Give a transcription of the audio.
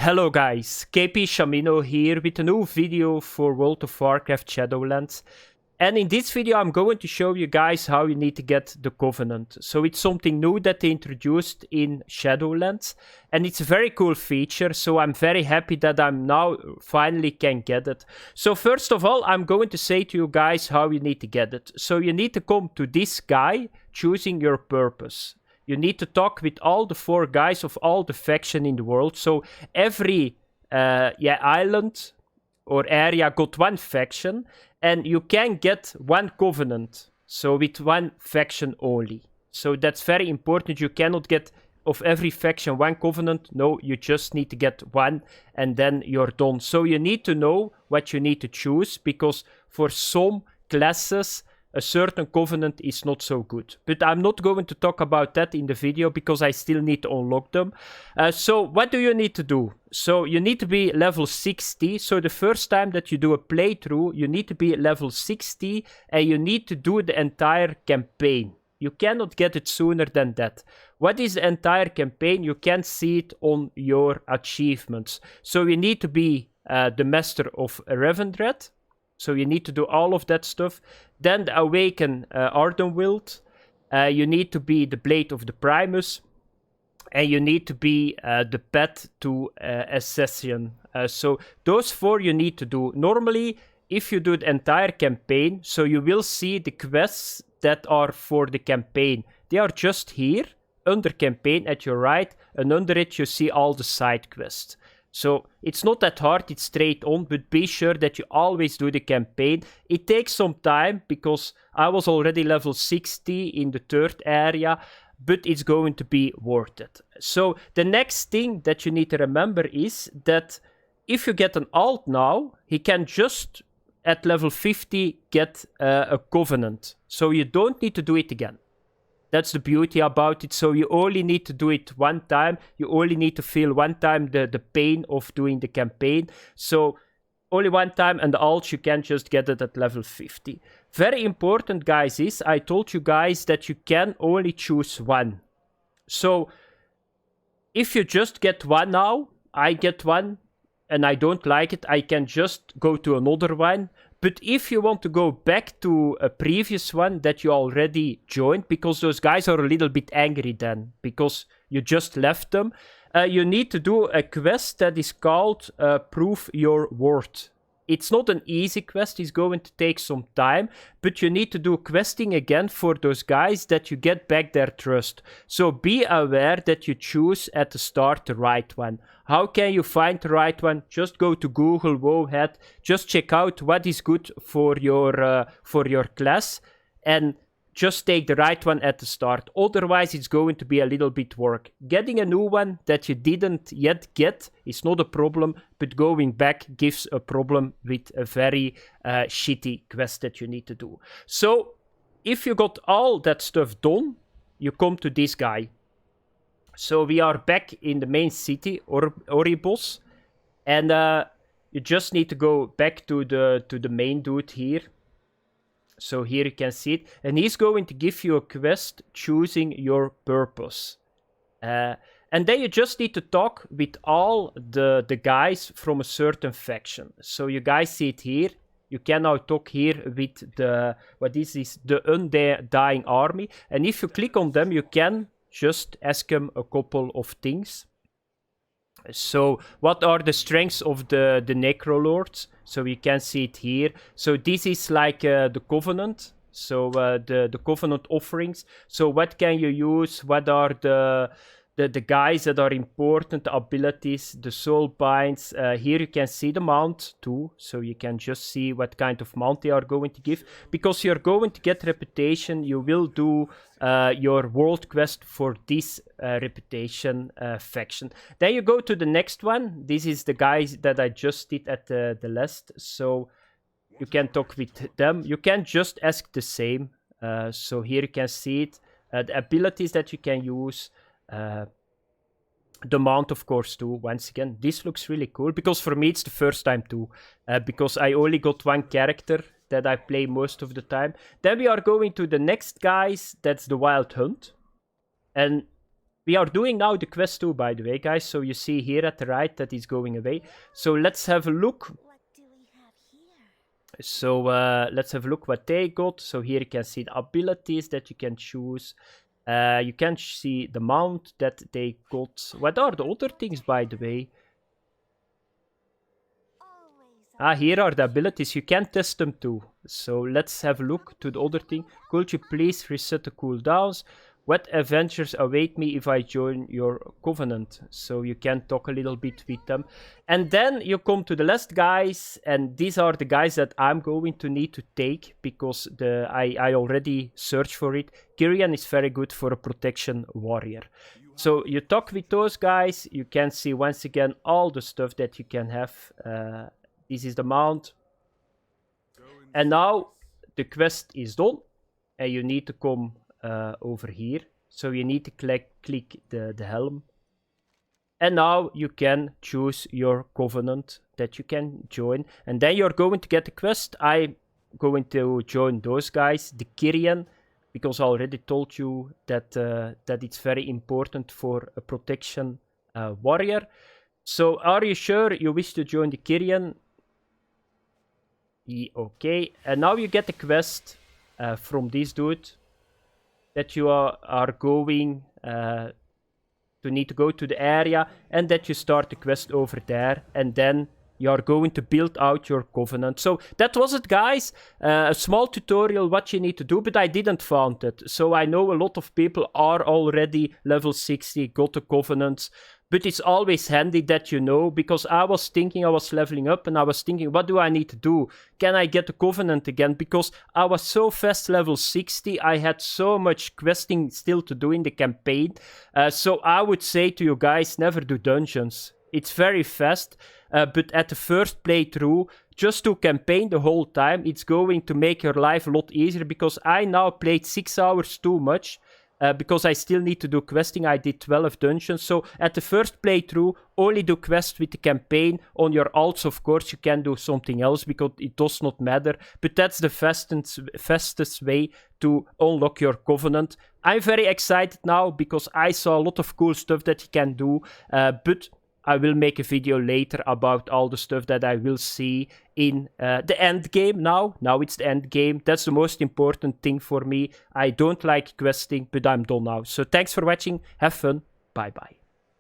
Hello guys, KP Shamino here with a new video for World of Warcraft Shadowlands. And in this video I'm going to show you guys how you need to get the Covenant. So it's something new that they introduced in Shadowlands. And it's a very cool feature, so I'm very happy that I'm now finally can get it. So first of all, I'm going to say to you guys how you need to get it. So you need to come to this guy, choosing your purpose. You need to talk with all the 4 guys of all the faction in the world. So every island or area got 1 faction. And you can get 1 covenant. So with 1 faction only. So that's very important. You cannot get of every faction 1 covenant. No, you just need to get 1 and then you're done. So you need to know what you need to choose. Because for some classes, a certain covenant is not so good. But I'm not going to talk about that in the video because I still need to unlock them. So what do you need to do? So you need to be level 60. So the first time that you do a playthrough, you need to be level 60 and you need to do the entire campaign. You cannot get it sooner than that. What is the entire campaign? You can see it on your achievements. So you need to be the Master of Revendred. So you need to do all of that stuff. Then the Awaken Ardenwild. You need to be the Blade of the Primus. And you need to be the Pet to Accession. So those 4 you need to do. Normally, if you do the entire campaign, so you will see the quests that are for the campaign. They are just here, under campaign at your right. And under it you see all the side quests. So it's not that hard, it's straight on, but be sure that you always do the campaign. It takes some time because I was already level 60 in the 3rd area, but it's going to be worth it. So the next thing that you need to remember is that if you get an alt now, he can just at level 50 get a covenant. So you don't need to do it again. That's the beauty about it. So you only need to do it 1 time. You only need to feel 1 time the pain of doing the campaign. So only 1 time, and the alt you can just get it at level 50. Very important, guys, is I told you guys that you can only choose 1. So if you just get 1 now, I get 1 and I don't like it, I can just go to another one. But if you want to go back to a previous one that you already joined, because those guys are a little bit angry then, because you just left them, you need to do a quest that is called Prove Your Worth. It's not an easy quest, it's going to take some time, but you need to do questing again for those guys that you get back their trust. So be aware that you choose at the start the right one. How can you find the right one? Just go to Google, Wowhead, just check out what is good for your class and just take the right one at the start. Otherwise, it's going to be a little bit work. Getting a new one that you didn't yet get is not a problem, but going back gives a problem with a very shitty quest that you need to do. So, if you got all that stuff done, you come to this guy. So, we are back in the main city, Oribos. And you just need to go back to the main dude here. So here you can see it. And he's going to give you a quest choosing your purpose. And then you just need to talk with all the guys from a certain faction. So you guys see it here. You can now talk here with the Undying Army. And if you click on them, you can just ask them a couple of things. So what are the strengths of the Necrolords? So you can see it here. So this is like the Covenant. So the Covenant offerings. So what can you use? What are the guys that are important, the abilities, the soul binds. Here you can see the mount too. So you can just see what kind of mount they are going to give. Because you're going to get reputation, you will do your world quest for this reputation faction. Then you go to the next one. This is the guys that I just did at the last. So you can talk with them. You can just ask the same. So here you can see it. The abilities that you can use. The mount, of course, too. Once again, this looks really cool. Because for me, it's the first time too. Because I only got 1 character that I play most of the time. Then we are going to the next guys. That's the Wild Hunt. And We are doing now the quest too, by the way, guys. So you see here at the right that is going away. So let's have a look. What do we have here? So let's have a look what they got. So here you can see the abilities that you can choose. You can see the mount that they got. What are the other things, by the way? Always Here are the abilities. You can test them too. So let's have a look to the other thing. Could you please reset the cooldowns? What adventures await me if I join your covenant? So you can talk a little bit with them. And then you come to the last guys. And these are the guys that I'm going to need to take. Because I already searched for it. Kyrian is very good for a protection warrior. So you talk with those guys. You can see once again all the stuff that you can have. This is the mount. And now the quest is done. And you need to come over here. So you need to click the helm. And now you can choose your covenant that you can join. And then you're going to get the quest. I'm going to join those guys, the Kyrian, because I already told you that, that it's very important for a protection warrior. So are you sure you wish to join the Kyrian? Okay, and now you get the quest from this dude that you are going to need to go to the area and that you start the quest over there and then you are going to build out your covenant. So that was it, guys. A small tutorial what you need to do, but I didn't found it. So I know a lot of people are already level 60, got the covenants. But it's always handy that you know, because I was thinking I was leveling up and I was thinking, what do I need to do? Can I get the covenant again? Because I was so fast level 60, I had so much questing still to do in the campaign. So I would say to you guys, never do dungeons. It's very fast, but at the first playthrough, just to campaign the whole time, it's going to make your life a lot easier, because I now played 6 hours too much. Because I still need to do questing. I did 12 dungeons. So at the first playthrough, only do quests with the campaign. On your alts, of course, you can do something else because it does not matter. But that's the fastest way to unlock your covenant. I'm very excited now because I saw a lot of cool stuff that you can do. But I will make a video later about all the stuff that I will see in the end game now. Now it's the end game. That's the most important thing for me. I don't like questing, but I'm done now. So thanks for watching. Have fun. Bye bye.